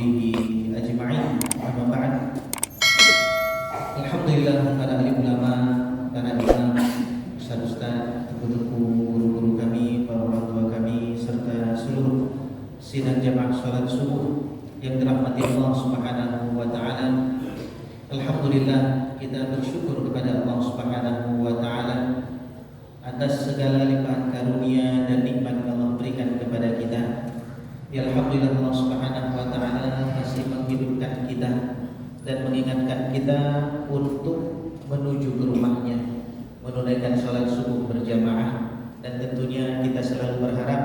وصحبه أجمعين. أما بعد, Alhamdulillah para alim ulama, para imam, ustaz-ustaz, teku-teku, guru-guru kami, para orang tua kami, serta seluruh sidang jamaah salat subuh yang dirahmati Allah Subhanahu wa taala. Alhamdulillah, kita bersyukur kepada Allah Subhanahu wa taala atas segala limpahan karunia dan nikmat yang Allah berikan kepada kita. Ya alhamdulillah, Allah Subhanahu wa taala masih menghidupkan kita dan mengingatkan kita untuk menuju ke rumahnya, menunaikan salat subuh berjamaah, dan tentunya kita selalu berharap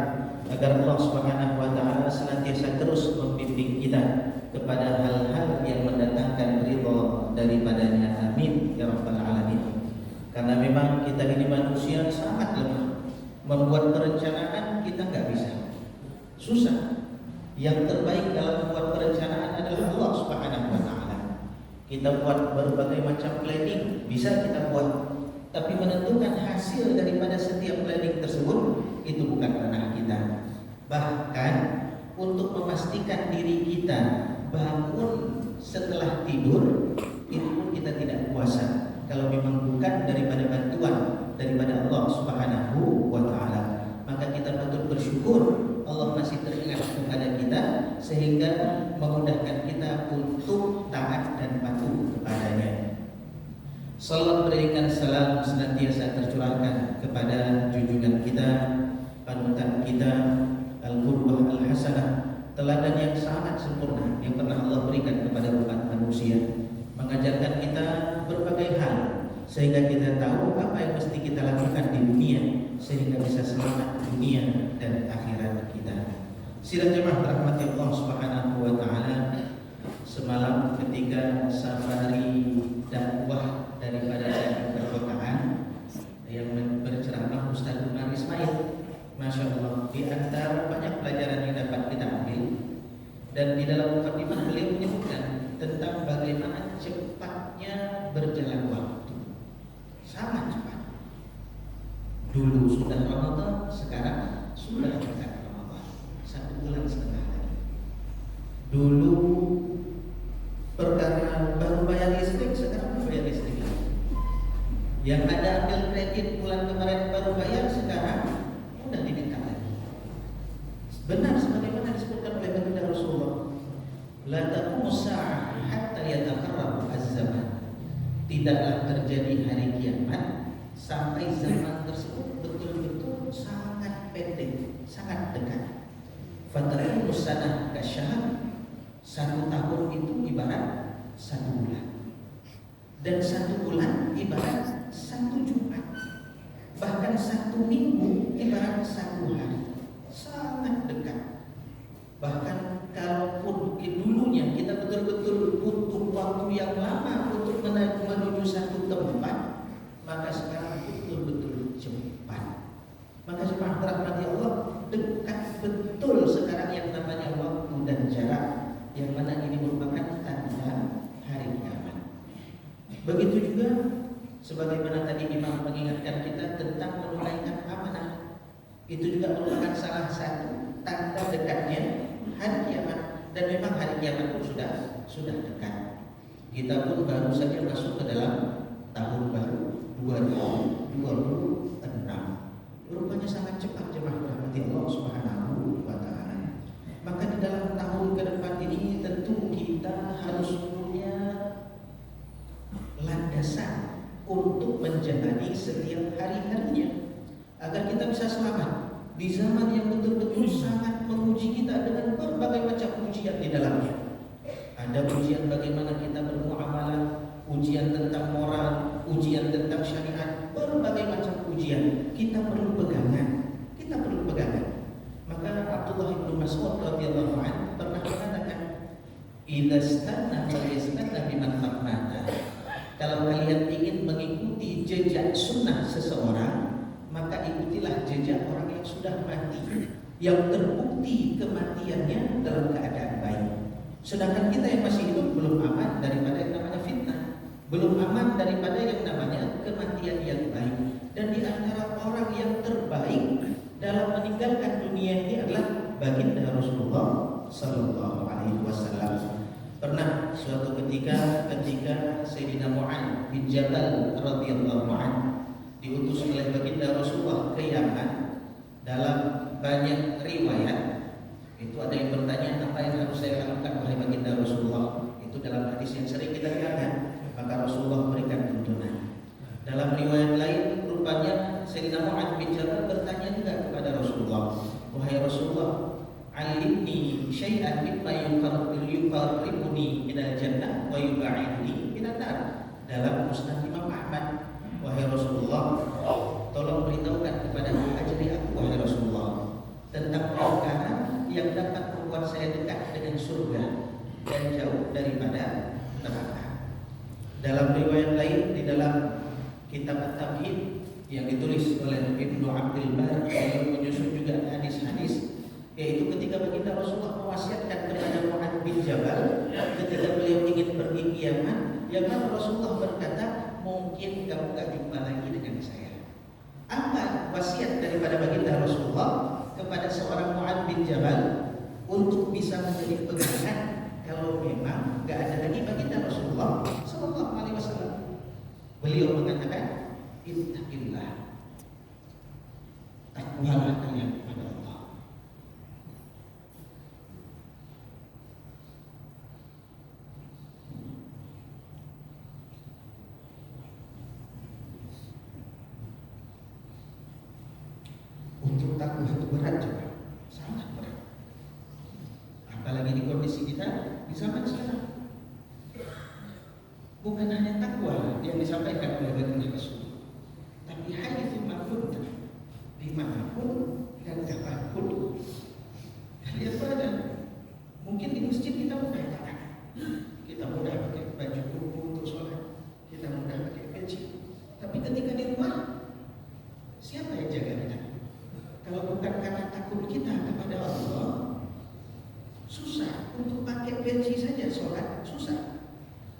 agar Allah Subhanahu wa taala senantiasa terus membimbing kita kepada hal-hal yang mendatangkan ridha daripadanya. Amin ya rabbal alamin. Karena memang kita ini manusia sangat lemah. Membuat perencanaan kita nggak bisa, susah. Yang terbaik dalam membuat perencanaan adalah Allah Subhanahu wa taala. Kita buat berbagai macam planning, bisa kita buat, tapi menentukan hasil daripada setiap planning tersebut itu bukan ranah kita. Bahkan untuk memastikan diri kita bangun setelah tidur, itu pun kita tidak kuasa kalau memang bukan daripada bantuan daripada Allah Subhanahu wa taala. Maka kita patut bersyukur Allah masih teringat kepada kita sehingga memudahkan kita untuk taat dan patuh kepadanya. Salawat berikan salam senantiasa tercurahkan kepada junjungan kita, panutan kita, al-qudwah al-hasanah, teladan yang sangat sempurna yang pernah Allah berikan kepada umat manusia, mengajarkan kita berbagai hal sehingga kita tahu apa yang mesti kita lakukan di dunia sehingga bisa selamat dunia dan akhirat kita. Sidang jemaah rahmati Allah Subhanahu wa taala, semalam ketika safari dakwah daripada perkotaan yang berceramah Ustaz Umar Ismail, Masya Allah, di antara banyak pelajaran yang dapat kita ambil, dan di dalam mukadimah beliau menyebutkan tentang bagaimana cepatnya berjalan waktu. Sangat cepat. Dulu sudah Ramadan, sekarang sudah dekat Ramadan. 1 bulan setengah lagi. Dulu perkara baru bayar listrik, sekarang bayar listrik lagi. Yang ada ambil kredit bulan kemarin baru bayar, sekarang udah diminta lagi. Benar sebagaimana disebutkan oleh baginda Rasulullah, la taqumus sa'ah hatta yataqarrab az-zaman. Tidaklah terjadi hari kiamat sampai zaman tersebut betul-betul sangat pendek, sangat dekat. Fatarul sanah kasyahr, 1 tahun itu ibarat 1 bulan, dan 1 bulan ibarat 1 Jumat, bahkan 1 minggu ibarat 1 hari. Sangat dekat. Bahkan kalaupun dulunya kita betul-betul butuh waktu yang lama untuk menuju satu tempat, maka sekarang betul-betul cepat. Maka jemaah rahmati Allah, dekat betul sekarang yang namanya waktu dan jarak, yang mana ini merupakan tanda hari kiamat. Begitu juga sebagaimana tadi Imam mengingatkan kita tentang menunaikan amanah, itu juga merupakan salah satu tanda dekatnya hari kiamat. Dan memang hari kiamat pun sudah dekat. Kita pun baru saja masuk ke dalam tahun baru 2026. Rupanya sangat cepat jemaah rahmati Allah Subhanahu wa taala. Maka di dalam tahun ke depan ini tentu kita harus punya landasan untuk menjalani setiap hari-harinya agar kita bisa selamat di zaman yang betul-betul sangat menguji kita dengan berbagai macam ujian di dalamnya. Ada ujian bagaimana kita bermuamalah, ujian tentang moral, ujian tentang syariat, berbagai macam ujian. Kita perlu pegangan, kita perlu pegangan. Maka Abdullah bin Mas'ud radhiyallahu anhu pernah mengatakan, "Idza stanna falyastanna biman qad mata." Kalau kalian ingin mengikuti jejak sunnah seseorang, maka ikutilah jejak orang yang sudah mati, yang terbukti kematiannya dalam keadaan baik. Sedangkan kita yang masih hidup belum aman daripada yang namanya fitnah, belum aman daripada yang namanya kematian yang baik. Dan di antara orang yang terbaik dalam meninggalkan dunia ini adalah baginda Rasulullah Sallallahu Alaihi Wasallam. ketika Sayyidina Mu'adz bin Jabal radhiyallahu anhu diutus oleh baginda Rasulullah ke Yaman. Dalam banyak riwayat itu ada yang bertanya, apa yang harus saya lakukan wahai baginda Rasulullah? Itu dalam hadis yang sering kita dengarkan. Maka Rasulullah berikan tuntunan. Dalam riwayat lain rupanya Sayyidina Mu'adz bin Jabal bertanya juga kepada Rasulullah, wahai Rasulullah, alimni syai'an mimma yuqarribuni minal jannah wa yub'iduni minan nar. Dalam Musnad Imam Ahmad, wahai Rasulullah, tolong beritahukan kepada ajari aku wahai Rasulullah tentang perkara yang dapat membuat saya dekat dengan surga dan jauh daripada neraka. Dalam riwayat lain di dalam kitab At-Tamhid yang ditulis oleh Ibnu Abdul Bar yang menyusun juga hadis-hadis, yaitu ketika baginda Rasulullah mewasiatkan kepada Mu'adz bin Jabal ketika beliau ingin pergi ke Yaman, Rasulullah berkata, mungkin kamu gak jumpa lagi dengan saya. Apa wasiat daripada baginda Rasulullah kepada seorang Mu'adz bin Jabal untuk bisa menjadi pegangan kalau memang gak ada lagi baginda Rasulullah sallallahu alaihi wasallam? Beliau mengatakan, ittaqillah, takwalah kalian kepada Allah. Untuk takwa itu berat juga, sangat berat. Apalagi di kondisi kita di zaman sekarang. Bukan hanya takwa yang disampaikan oleh baginda Rasul, tapi haitsu ma kunta, dimanapun dan kapanpun kalian berada. Mungkin di masjid kita mudah pakai, kita mudah pakai baju kuku untuk sholat, kita mudah pakai peci. Tapi ketika di rumah, siapa yang jaga kita? Kalau bukan karena takut kita kepada Allah, susah untuk pakai peci saja sholat, susah.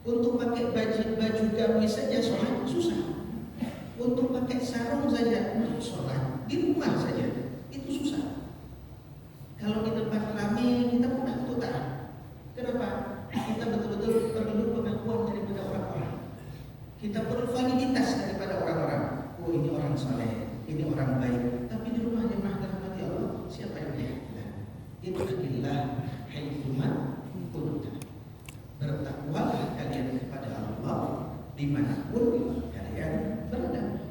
Untuk pakai baju gamis saja sholat, susah. Untuk pakai sarung saja untuk sholat, di rumah saja, itu susah. Kalau di tempat ramai, kita mudah untuk taat. Kenapa? Kita betul-betul perlu pengakuan daripada orang-orang. Kita perlu validitas daripada orang-orang. Oh, ini orang saleh, ini orang baik. Tapi di rumah jemaah dirahmati Allah, siapa yang melihat? Ittaqillah haitsu ma kunta. Bertakwalah kalian kepada Allah dimanapun kalian berada.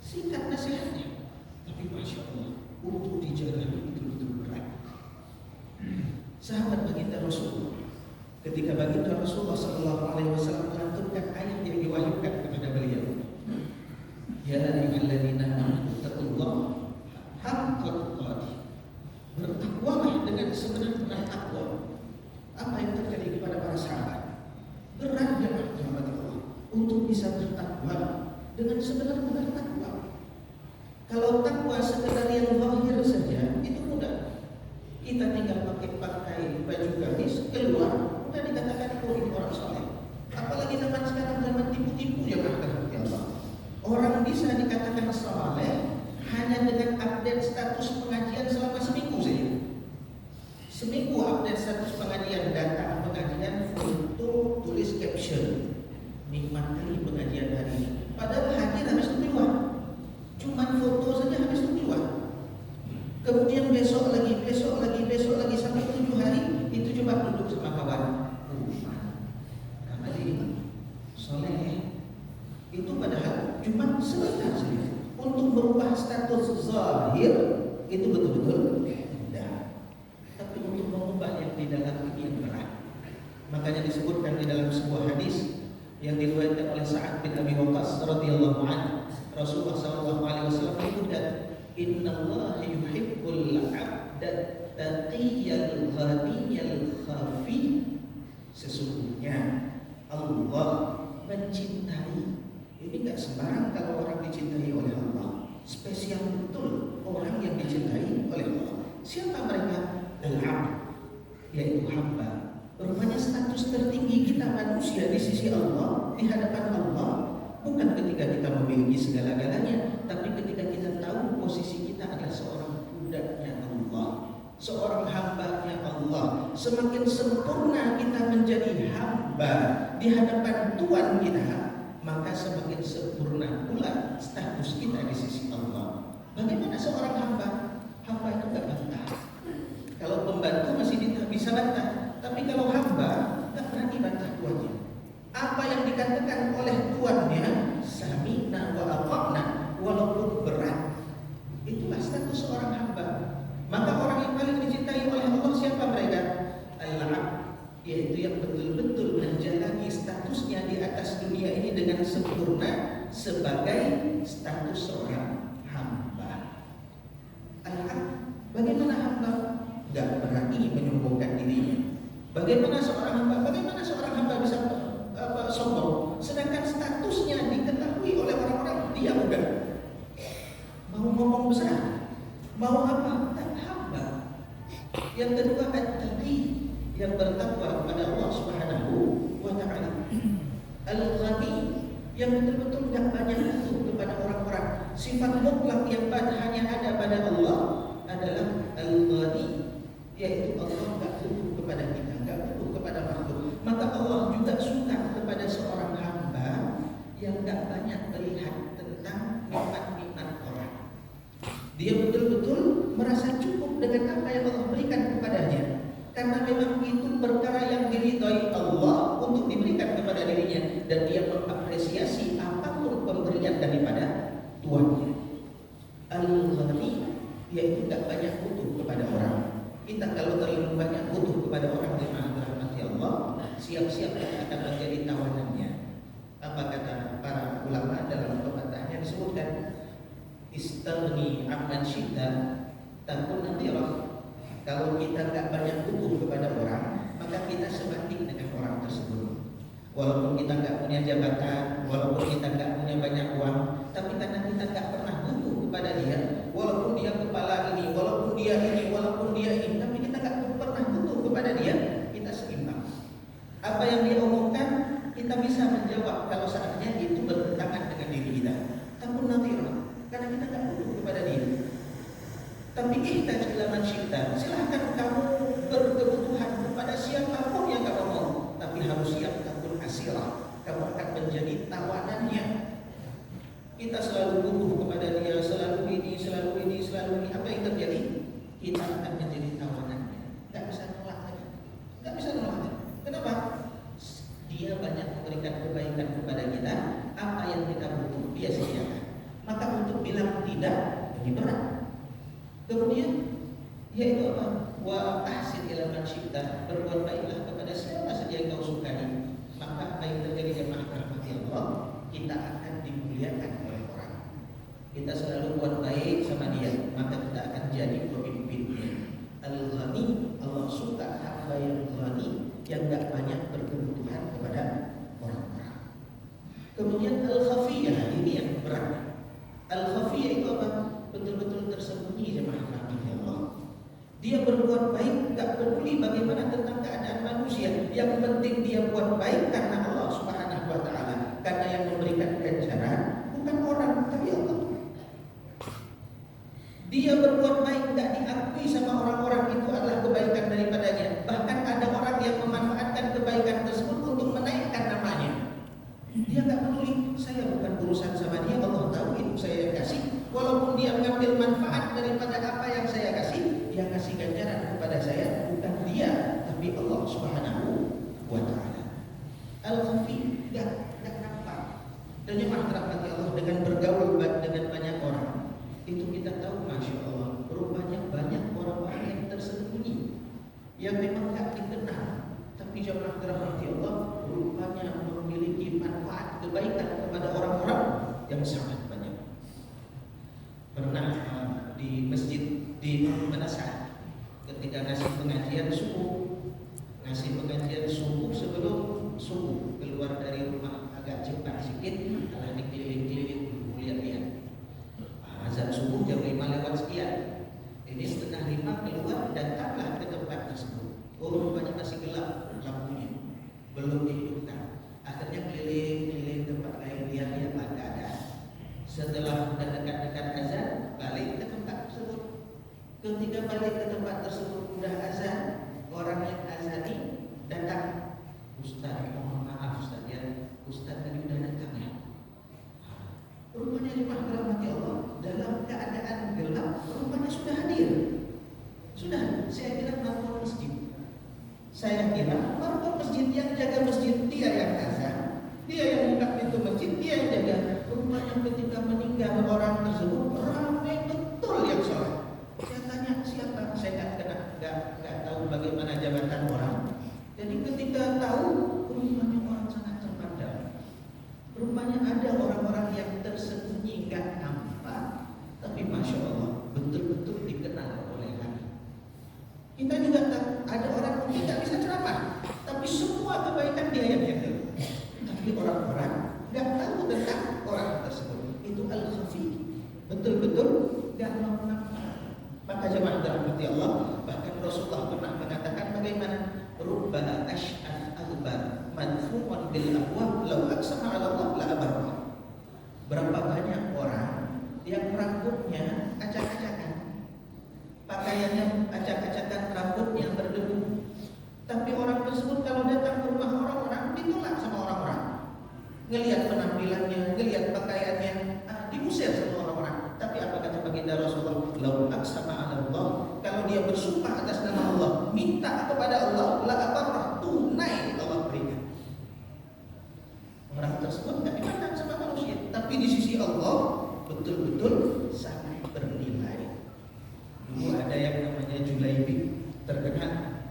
Singkat nasihatnya, tapi masya Allah, untuk dijalani betul-betul berat. Sahabat baginda Rasulullah, ketika baginda Rasulullah sallallahu alaihi wasallam melantunkan ayat yang diwahyukan kepada beliau, ya ayyuhalladzina amanu taqullaha haqqa tuqatih. Bertakwalah dengan sebenar-benar takwa. Apa yang terjadi kepada para sahabat? Berat jemaah Allah untuk bisa bertakwa dengan sebenar-benar takwa. Kalau takwa sekedar yang zahir saja itu mudah. Kita tinggal pakai baju gamis keluar, udah dikatakan ini orang saleh. Apalagi zaman sekarang zaman tipu-tipu jemaah Allah. Orang bisa dikatakan saleh hanya dengan update status pengajian selama seminggu saja. Seminggu update status pengajian, data pengajian, foto, tulis caption. Nikmat kali pengajian hari ini. Padahal hadir habis itu keluar. Cuman foto saja habis itu keluar. Kemudian besok lagi sampai 7 hari itu coba duduk sama kawan. Karena ini soleh. Itu padahal cuma sebentar saja. Untuk merubah status zahir itu betul-betul mudah. Tapi untuk mengubah yang di dalam ini yang berat. Makanya disebutkan di dalam sebuah hadis yang diriwayatkan oleh Sa'ad bin Abi Waqqas radhiyallahu anhu, Rasulullah sallallahu alaihi wasallam menyebutkan, innallaha yuhibbul 'abda taqiyyal ghaniyal khafi. Sesungguhnya Allah mencintai. Ini enggak sembarang kalau orang dicintai oleh Allah. Spesial betul orang yang dicintai oleh Allah. Siapa mereka? Al-'abd, yaitu hamba. Rupanya status tertinggi kita manusia di sisi Allah, di hadapan Allah, bukan ketika kita memiliki segala-galanya, tapi ketika kita tahu posisi kita adalah seorang budaknya Allah, seorang hambanya Allah. Semakin sempurna kita menjadi hamba di hadapan Tuhan kita, maka semakin sempurna pula status kita di sisi Allah. Bagaimana seorang hamba? Hamba itu gak bantah. Kalau pembantu masih bisa bantah, tapi kalau hamba gak berani bantah tuannya. Apa yang dikatakan oleh tuannya, sami'na wa ata'na, walaupun berat. Itulah status seorang hamba. Maka orang yang paling dicintai oleh Allah siapa mereka? Al-'abd, yaitu yang betul-betul menjalani statusnya di atas dunia ini dengan sempurna sebagai status seorang hamba. Al-'abd, bagaimana hamba? Gak berani menyombongkan dirinya. Bagaimana seorang hamba bisa sombong, sedangkan statusnya diketahui oleh orang-orang, dia udah mau ngomong besar, mau apa? Hamba. Yang kedua, at-taqi, yang bertakwa kepada Allah Subhanahu wa ta'ala. Al-ghani, yang betul-betul tidak banyak butuh kepada orang-orang. Sifat mutlak yang hanya ada pada Allah adalah al-ghani, yaitu Allah tidak butuh kepada kita, tidak butuh kepada makhluk. Maka Allah juga suka kepada seorang hamba yang tidak banyak melihat tentang nikmat-nikmat orang. Dia betul-betul merasa cukup dengan apa yang Allah berikan kepadanya, karena memang itu perkara yang diridhai Allah untuk diberikan kepada dirinya, dan dia mengapresiasi apapun pemberian daripada Tuhannya. Al-ghani, yaitu tidak banyak butuh kepada orang. Kita kalau terlalu banyak butuh kepada orang yang dirahmati Allah, siap-siap kita akan menjadi tawanannya. Apa kata para ulama dalam pepatahnya disebutkan, istaghni amman syi'ta takun nadhira. Kalau kita tidak banyak butuh kepada orang, maka kita sebanding dengan orang tersebut. Walaupun kita tidak punya jabatan, walaupun kita tidak punya banyak uang, tapi karena kita tidak pernah butuh kepada dia, walaupun dia kepala ini, walaupun dia ini, tapi kita tidak pernah butuh kepada dia, kita seimbang. Apa yang dia omongkan, kita bisa menjawab kalau saatnya itu bertentangan dengan diri kita. Takun nadhira, karena kita tidak butuh kepada dia. Tapi ihtaj ila man syi'ta, silahkan kamu berkebutuhan kepada siapapun yang kamu mau, tapi harus siap takun asirah, kamu akan menjadi tawanannya. Kita selalu butuh kepada dia, selalu ini, apa yang terjadi? Kita akan menjadi tawanannya. Tidak bisa nolak lagi. Kenapa? Dia banyak memberikan kebaikan kepada kita, apa yang kita butuh dia sediakan. Maka untuk bilang tidak jadi berat. Kemudian yaitu apa? Wa ahsin ila man syi'ta, berbuat baiklah kepada siapa saja yang kau sukai. Maka apa yang terjadi jemaah rahmati Allah, kita akan dimuliakan oleh orang. Kita selalu buat baik sama dia, maka kita akan jadi pemimpinnya. Al-ghani, Allah suka hamba yang ghani, yang tidak banyak berkebutuhan kepada orang-orang. Kemudian al-khafiyah, ini yang berat. Al-khafiyah itu apa? Betul-betul tersembunyi jemaah rahmati Allah. Dia berbuat baik, tak peduli bagaimana tentang keadaan manusia. Yang penting dia buat baik karena Allah Subhanahu wa ta'ala. Karena yang memberikan ganjaran bukan orang, tapi Allah. Dia berbuat baik tidak diakui sama orang-orang, itu adalah kebaikan daripadanya. Bahkan ada orang yang memanfaatkan kebaikan tersebut untuk menaikkan namanya. Dia tak peduli, saya bukan urusan sama dia, Allah tahu itu saya yang kasih. Walaupun dia mengambil manfaat daripada apa yang saya kasih, dia kasih ganjaran kepada saya, bukan dia, tapi Allah Subhanahu wa ta'ala. Al-khafi, tidak nampak. Dan jemaah rahmati Allah, dengan bergaul dengan banyak orang, itu kita tahu, Masya Allah, rupanya banyak orang-orang yang tersembunyi, yang memang tak dikenal, tapi jemaah rahmati Allah, rupanya memiliki manfaat kebaikan kepada orang-orang yang sangat banyak. Pernah di masjid di Manasah, ketika ngasih pengajian subuh sebelum subuh, keluar dari rumah agak cepat sedikit, ala dikeliling-keliling lihat-lihat. Azan subuh jam 5 lewat sekian. Ini setengah 5 keluar, datanglah ke tempat tersebut. Oh, rupanya masih gelap lampunya, belum dihidupkan. Akhirnya keliling-keliling tempat lain, lihat-lihat tak ada. Setelah dekat-dekat azan, balik ke tempat tersebut. Ketika balik ke tempat tersebut, udah azan, orang yang azani datang. Ustaz, mohon maaf Ustaz ya, Ustaz tadi udah datang ya. Rupanya jemaah dirahmati Allah, dalam keadaan gelap, rupanya sudah hadir. Sudah, saya bilang marbot masjid. Saya kira marbot masjid yang jaga masjid, dia yang azan, dia yang buka pintu masjid, dia yang jaga. Rupanya ketika meninggal orang tersebut, ramai betul yang sholat. Saya tanya siapa, saya nggak tahu bagaimana jabatan orang. Jadi ketika tahu, rupanya orang sangat terpandang. Rupanya ada orang-orang yang tersembunyi nggak nampak, tapi masya Allah betul-betul dikenal oleh kami. Kita juga ada orang yang tidak bisa ceramah, tapi semua kebaikan dia yang jaga. Tapi orang-orang nggak tahu tentang orang tersebut. Itu al-khafi, betul-betul nggak nampak. Maka jemaah dirahmati Allah, bahkan Rasulullah pernah mengatakan bagaimana rubba ash'al albar madfu'un bil abwab law aqsama 'ala Allah la abarra. Berapa banyak orang yang rambutnya acak-acakan, pakaiannya acak-acakan, rambutnya berdebu, tapi orang tersebut kalau datang ke rumah orang-orang ditolak sama orang-orang. Ngelihat penampilannya, ngelihat pakaiannya, diusir sama orang-orang. Tapi apa kata baginda Rasulullah? Lau aqsama 'ala Allah, kalau dia bersumpah atas nama Allah, minta kepada Allah, la abarrah, tunai Allah berikan. Orang tersebut tidak dipandang sama manusia, tapi di sisi Allah betul-betul sangat bernilai. Dulu ada yang namanya Julaibi, terkenal.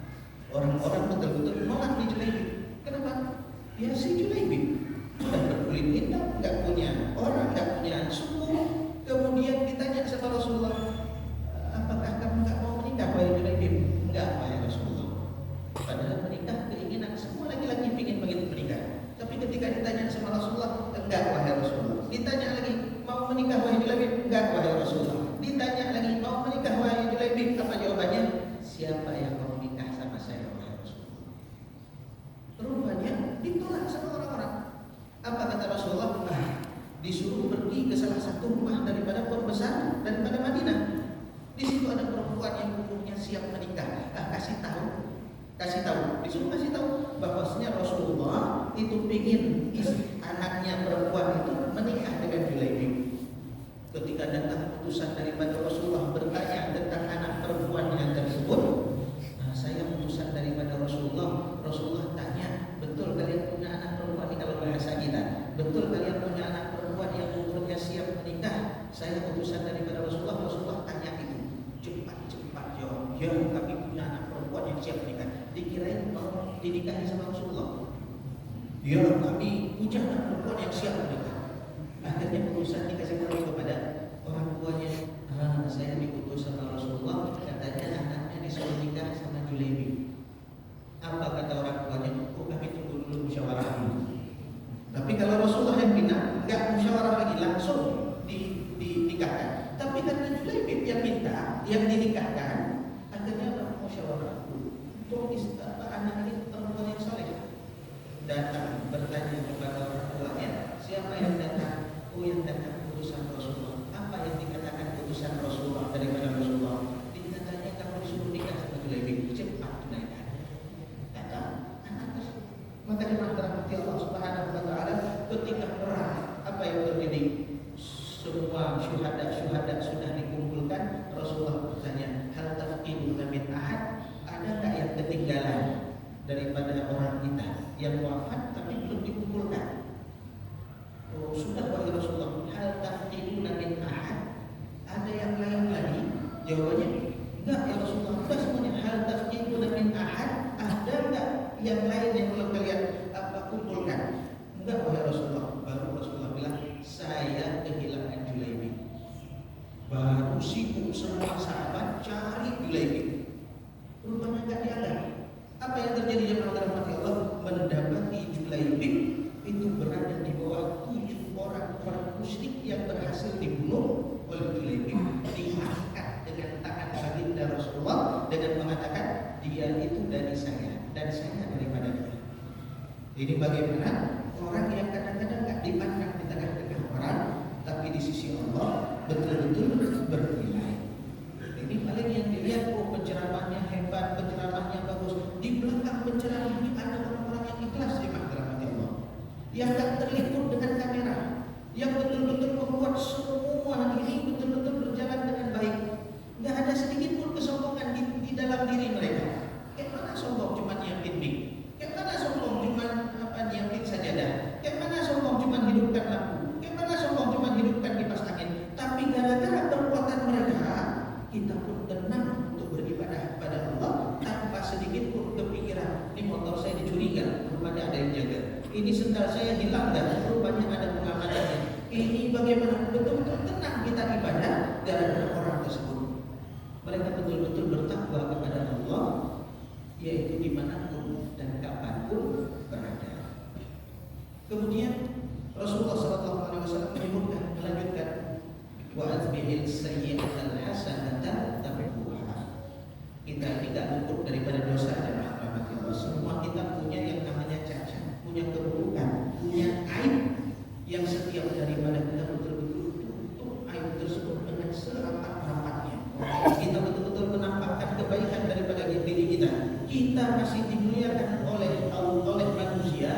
Orang-orang betul-betul menolak di Julaibi. Kenapa? Ya si Julaibi sudah berkulit hitam, nggak punya orang, nggak punya suku. Kemudian ditanya sama Rasulullah, apakah kamu nggak mau menikah wahai Julaibi? Enggak wahai Rasulullah. Padahal menikah keinginan semua laki-laki ingin begitu menikah. Tapi ketika ditanya sama Rasulullah, enggak wahai Rasulullah. Ditanya lagi, mau menikah wahai Julaibi? Enggak wahai Rasulullah. Ditanya lagi, mau menikah wahai Julaibi? Apa jawabannya? Siapa yang mau menikah sama saya wahai Rasulullah? Rupanya ditolak sama orang-orang. Apa kata Rasulullah? Disuruh pergi ke salah satu rumah daripada pembesar daripada Madinah. Di situ ada perempuan yang umurnya siap menikah. Kasih tahu, disuruh kasih tahu bahwasanya Rasulullah itu ingin anaknya perempuan itu menikah dengan Julaibi. Ketika datang utusan daripada Rasulullah bertanya tentang anak perempuannya tersebut, saya utusan daripada Rasulullah. Rasulullah tanya, betul kalian punya anak perempuan ini, kalau bahasa kita, betul kalian punya anak perempuan yang umurnya siap menikah? Saya utusan daripada Rasulullah. Rasulullah tanya itu, cepat jawab, ya kami punya anak perempuan yang siap menikah. Dikirain mau dinikahi sama Rasulullah. Ya kami punya anak perempuan yang siap menikah. Akhirnya utusan dikasih tahu kepada orang tuanya, saya diutus sama Rasulullah, katanya anaknya disuruh nikah sama Julaibi. Apa kata orang tuanya? Oh kami tunggu dulu musyawarah dulu. Tapi kalau Rasulullah yang minta, nggak musyawarah lagi, langsung dinikahkan. Tapi karena Julaibi yang minta, yang dinikahkan, akhirnya musyawarah dulu. Untuk anak ini perempuan yang saleh. Datang bertanya kepada orang tuanya, siapa yang datang? Oh yang datang utusan Rasulullah. Apa yang dikatakan utusan Rasulullah daripada Rasulullah? Dikatanya kamu disuruh nikah sama Julaibi, cepat tunaikan. Kata anak tersebut. Maka jemaah dirahmati Allah Subhanahu wa taala, ketika perang apa yang terjadi? Semua syuhada sudah dikumpulkan. Rasulullah bertanya, hal tafqiduna min ahad? Ada enggak yang ketinggalan daripada orang kita yang wafat tapi belum dikumpulkan? Oh, sudah wahai Rasulullah. Hal tafqiduna min ahad? Ada yang lain lagi? Jawabannya enggak ya Rasulullah. Sudah semuanya. Hal tafqiduna min ahad? Ada enggak yang lain yang belum kalian kumpulkan? Enggak wahai Rasulullah. Baru Rasulullah bilang, saya kehilangan Julaibi. Baru sibuk semua sahabat cari Julaibi. Rupanya enggak dianggap. Apa yang terjadi jemaah dirahmati Allah? Mendapati Julaibi itu berada di bawah 7 orang musyrik yang berhasil dibunuh oleh Julaibi. Diangkat dengan tangan baginda Rasulullah dengan mengatakan, dia itu dari saya dan saya daripada dia. Ini bagaimana orang yang kadang-kadang nggak dipandang di tengah-tengah orang, tapi di sisi Allah betul-betul bernilai. Ini paling yang dilihat, oh penceramahnya hebat, penceramahnya bagus. Di belakang penceramah ini ada orang-orang yang ikhlas curiga, rupanya ada yang jaga. Ini sendal saya hilang dan rupanya ada pengamanannya. Ini bagaimana betul-betul tenang kita ibadah gara-gara orang tersebut. Mereka betul-betul bertakwa kepada Allah, yaitu dimanapun dan kapanpun berada. Kemudian Rasulullah SAW melanjutkan, wa atbi'il sayyi'atal hasanata tamhuha. Kita tidak luput daripada dosa dan rahmat Allah. Semua kita punya yang namanya cacat, punya keburukan, punya aib yang setiap daripada kita betul-betul tutup aib tersebut dengan serapat-rapatnya. Kita betul-betul menampakkan kebaikan daripada diri kita. Kita masih dimuliakan oleh manusia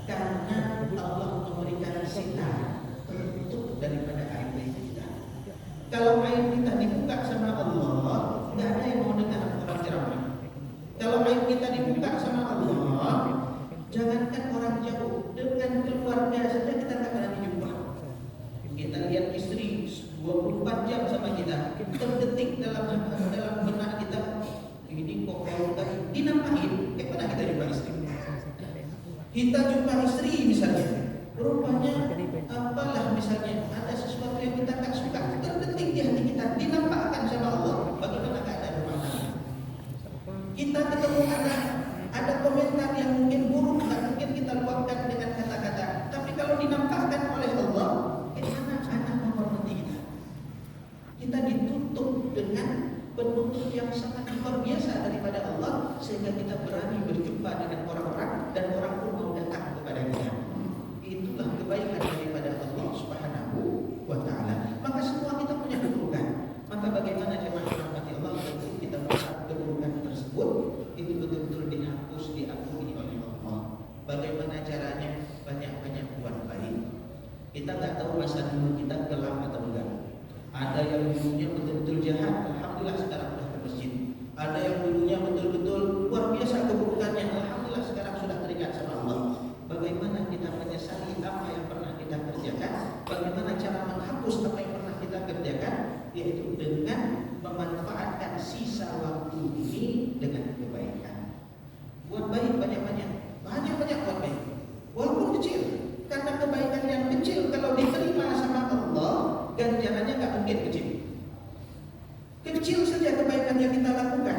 karena Allah memberikan sinar tertutup daripada aib kita. Kalau aib kita dibuka sama Allah, nggak ada yang mau dengar orang ceramah. Kalau aib kita dibuka sama Allah, jangankan orang jauh, dengan keluarga saja kita nggak berani jumpa. Kita lihat istri 24 jam sama kita, terdetik dalam benak kita, ini kok kalau tadi dinampain, pernah kita jumpa istri. Kita jumpa istri misalnya, rupanya apalah misalnya ada sesuatu yang kita tak suka, terdetik di hati kita, dinampakkan sama Allah. Bagaimana keadaan rumah tangga? Kita ketemu anak, ada komentar yang mungkin buruk, tak mungkin kita luapkan dengan kata-kata, tapi kalau dinampakkan oleh Allah, anak menghormati kita. Kita ditutup dengan penutup yang sangat luar biasa daripada Allah, sehingga kita berani berjumpa dengan orang-orang dan orang pun mau datang kepada kita. Itulah kebaikan daripada Allah Subhanahu wa Ta'ala. Maka semua kita punya keburukan. Maka bagaimana jemaah rahmati Allah, betul kita melihat keburukan tersebut itu betul-betul dihapus, diampuni oleh Allah. Bagaimana caranya? Banyak-banyak buat baik. Kita nggak tahu masa dulu kita kelam atau enggak. Ada yang dulunya betul-betul jahat, alhamdulillah sekarang sudah ke masjid. Ada yang dulunya betul-betul luar biasa keburukannya, alhamdulillah sekarang sudah terikat sama Allah. Bagaimana kita menyesali apa yang pernah kita kerjakan? Bagaimana cara menghapus apa yang pernah kita kerjakan? Yaitu dengan memanfaatkan sisa waktu ini dengan kebaikan. Buat baik banyak-banyak buat baik. Walaupun kecil, karena kebaikan yang kecil kalau diterima sama Allah, ganjarannya nggak mungkin kecil. Kecil saja kebaikan yang kita lakukan,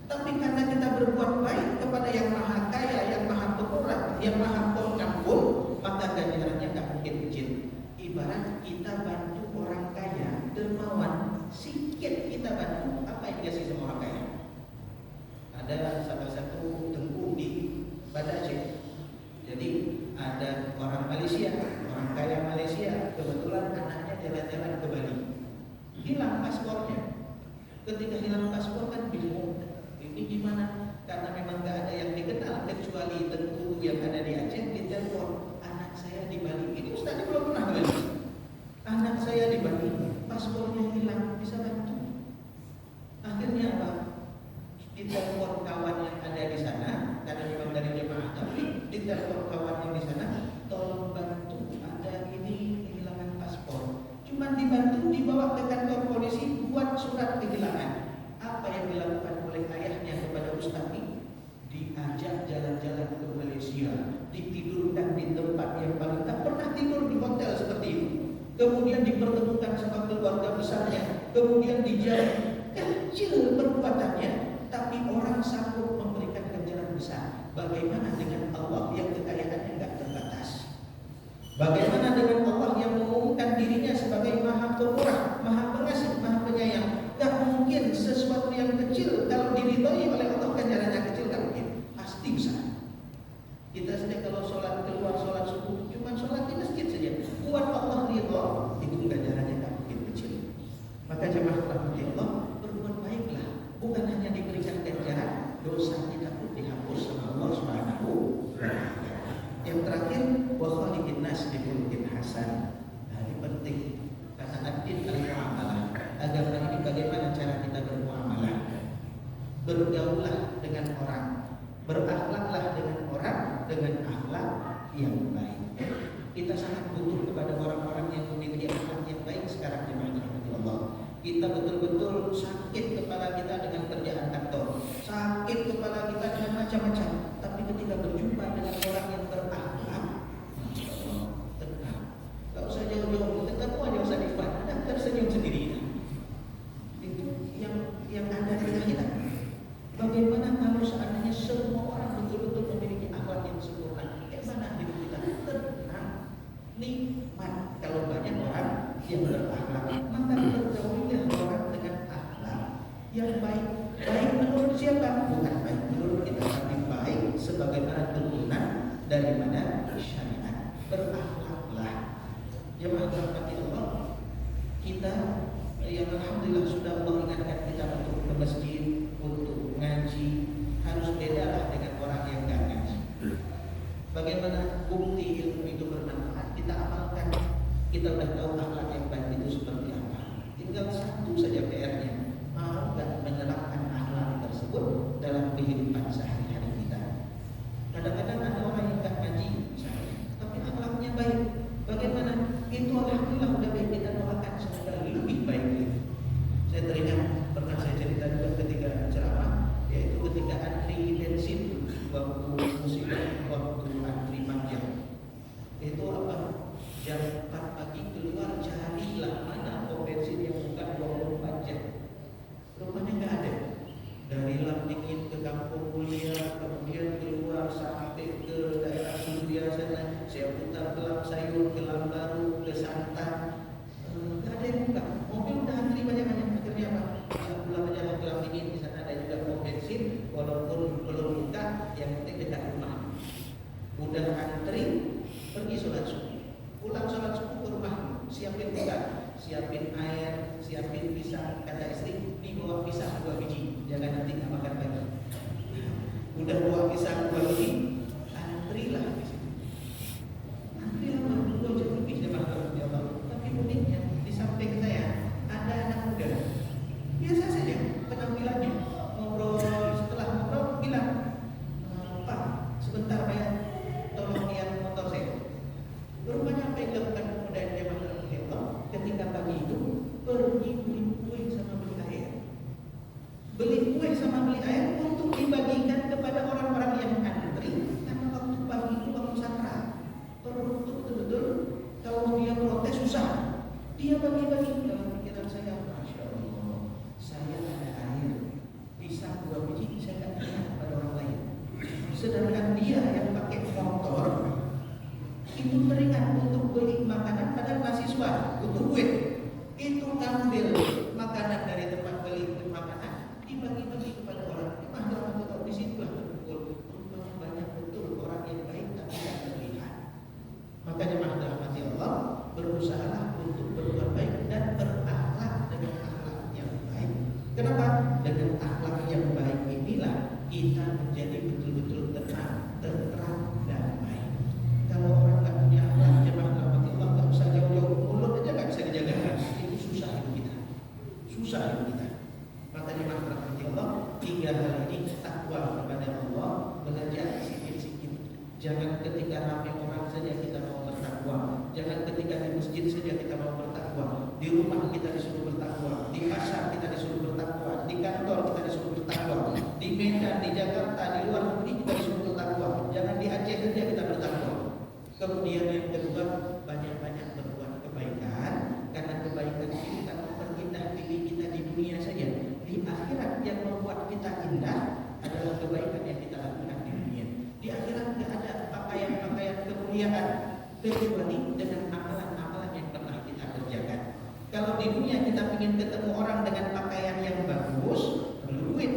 tapi karena kita berbuat baik kepada yang maha kaya, yang maha pemurah, yang maha pengampun, maka ganjarannya nggak mungkin kecil. Ibarat kita bantu orang kaya, dermawan, sikit kita bantu, apa yang dikasih sama orang kaya? Ada salah satu tengku di Banda Aceh. Jadi ada orang Malaysia, orang kaya Malaysia, kebetulan anaknya jalan-jalan ke Bali, hilang paspornya. Ketika hilang paspor kan bingung, ini gimana? Karena memang gak ada yang dikenal kecuali tengku yang ada di Aceh. Ditelepon, anak saya di Bali. Ini Ustaz belum pernah ke Bali. Anak saya di Bali, paspornya hilang, bisa bantu? Akhirnya apa? Ditelepon kawan yang ada di sana, karena memang dari jemaah tapi ditelepon kawan yang di sana, tolong bantu, ada ini kehilangan paspor. Cuma dibantu dibawa ke kantor polisi buat surat kehilangan. Apa yang dilakukan oleh ayahnya kepada Ustaz ini? Diajak jalan-jalan ke Malaysia, ditidurkan di tempat yang paling tak pernah tidur di hotel seperti itu. Kemudian dipertemukan sama keluarga besarnya, kemudian dijauh. Kecil perbuatannya, tapi orang sanggup memberikan ganjaran besar. Bagaimana dengan Allah yang kekayaannya tidak terbatas? Bagaimana dengan Allah yang mengumumkan dirinya sebagai Maha Pemurah, Maha Pengasih, Maha Penyayang? Gak mungkin sesuatu yang kecil kalau diridhoi oleh Allah ganjarannya kecil, gak mungkin, pasti besar. Kita saja kalau sholat keluar sholat subuh, cuma sholat di masjid saja, buat Allah ridho, itu ganjarannya gak mungkin kecil. Maka jemaah rahmati Allah, berbuat baiklah, bukan hanya diberikan ganjaran, dosa kita pun dihapus sama Allah Subhanahu wa Ta'ala. Yang terakhir, wa khaliqin nas bi khuluqin hasan. Nah, ini penting karena ad-din al-muamalah. Agama ini bagaimana cara kita bermuamalah? Bergaullah dengan orang, berakhlaklah dengan orang dengan akhlak yang baik. Kita sangat butuh kepada orang-orang yang memiliki akhlak yang baik sekarang di mana Allah. Kita betul-betul sakit kepala kita dengan kerjaan kantor, sakit kepala kita dengan macam-macam. Tapi ketika berjumpa daripada syariat. Berakhlaklah. Jemaah rahmati Allah, kita yang alhamdulillah sudah Allah ingatkan kita untuk ke masjid, untuk ngaji, harus bedalah dengan orang yang gak ngaji. Bagaimana bukti ilmu itu bermanfaat? Kita amalkan. Kita sudah tahu akhlak yang baik itu seperti apa. Tinggal satu saja PR-nya, mau gak menerapkan akhlak tersebut dalam kehidupan sehari-hari kita. Kadang-kadang ada orang yang gak ngaji misalnya, tapi akhlaknya baik. Bagaimana? Itu alhamdulillah udah baik, kita doakan semoga lebih baik lagi. Saya teringat pernah saya cerita juga ketika ceramah, yaitu ketika antri bensin waktu musim, waktu antri panjang. Itu apa? Jam 4 pagi keluar, carilah mana pom bensin yang bukan 24 jam. Rupanya nggak ada. Dari Lamdingin ke Kampung Mulia, kemudian keluar sampai ke daerah Surya sana, saya putar ke Lamsayur, ke Lambaru, ke Santan, nggak ada yang buka. Mobil udah antri banyak-banyak. Akhirnya apa? Pulang aja ke Lamdingin, di sana ada juga pom bensin, walaupun belum buka, yang penting dekat rumah. Udah antri, pergi sholat subuh. Pulang sholat subuh ke rumah, siapin buka, siapin air, siapin pisang. Kata istri, ini bawa pisang 2 biji, jangan nanti nggak makan lagi. Udah bawa pisang 2 biji, antrilah di situ. Antrilah 2 jam lebih ya Allah. Tapi uniknya di samping saya ada anak muda, biasa saja penampilannya, ngobrol. Setelah ngobrol bilang, Pak, sebentar Pak ya, tolong lihat motor saya. Rupanya apa yang dilakukan pemuda yang jemaah Allah ketika pagi itu pergi beli kue sama beli air. Beli kue sama beli air untuk dibagikan kepada orang-orang yang antri. Karena waktu pagi itu waktu sakral. Perlu betul-betul kalau dia protes susah. Dia bagi-bagi dalam pikiran saya, Masya Allah, saya ada air, pisang 2 biji, saya tidak lihat pada orang lain. Sedangkan dia yang pakai motor itu teringat untuk beli makanan pada mahasiswa untuk duit. Itu ambil makanan dari tempat beli makanan, dibagi-bagi kepada orang. Mahal atau di situlah betul. Rupanya banyak betul orang yang baik tapi tidak terlihat. Makanya mahal hati Allah, berusahalah untuk berbuat baik dan berakhlak dengan akhlak yang baik. Kenapa? Dengan akhlak yang baik inilah kita menjadi betul-betul tenang, tentram, damai. Kalau orang tak punya akhlak, jemaah rahmati Allah, tak usah jauh-jauh, mulut aja nggak bisa dijaga. Itu susah hidup kita. Susah hidup kita. Maka jemaah rahmati Allah, 3 hal ini takwa kepada Allah, belajar sikit-sikit. Jangan ketika ramai orang saja kita mau bertakwa. Jangan ketika di masjid saja kita mau bertakwa. Di rumah kita disuruh bertakwa. Di pasar kita disuruh bertakwa. Di kantor kita disuruh bertakwa. Di Medan, di Jakarta, di luar negeri kita disuruh bertakwa. Jangan di Aceh saja kita bertakwa. Kemudian yang kedua, banyak-banyak berbuat kebaikan. Karena kebaikan itu tak memperindah diri kita di dunia saja. Di akhirat yang membuat kita indah adalah kebaikan yang kita lakukan di dunia. Di akhirat tidak ada pakaian-pakaian kemuliaan kecuali dengan amalan-amalan yang pernah kita kerjakan. Kalau di dunia kita ingin ketemu orang dengan pakaian yang bagus, perlu duit.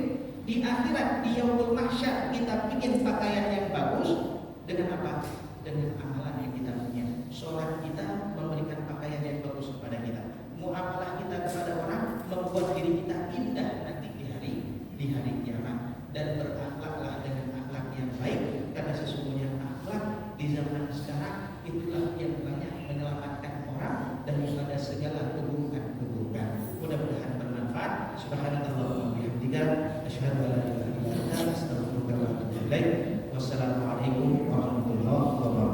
Di akhirat, di yaumul mahsyar, kita ingin pakaian yang bagus dengan apa? Dengan amalan yang kita punya. Sholat kita memberikan pakaian yang bagus kepada kita. Muamalah kita kepada orang membuat diri kita indah nanti di hari kiamat. Dan berakhlaklah dengan akhlak yang baik, karena sesungguhnya akhlak di zaman sekarang itulah yang banyak menyelamatkan orang daripada segala keburukan. Mudah-mudahan bermanfaat. Subhanallah wa bihamdika, asyhadu an la ilaha illa anta, astaghfiruka wa atubu ilaik. Wassalamualaikum warahmatullahi wabarakatuh.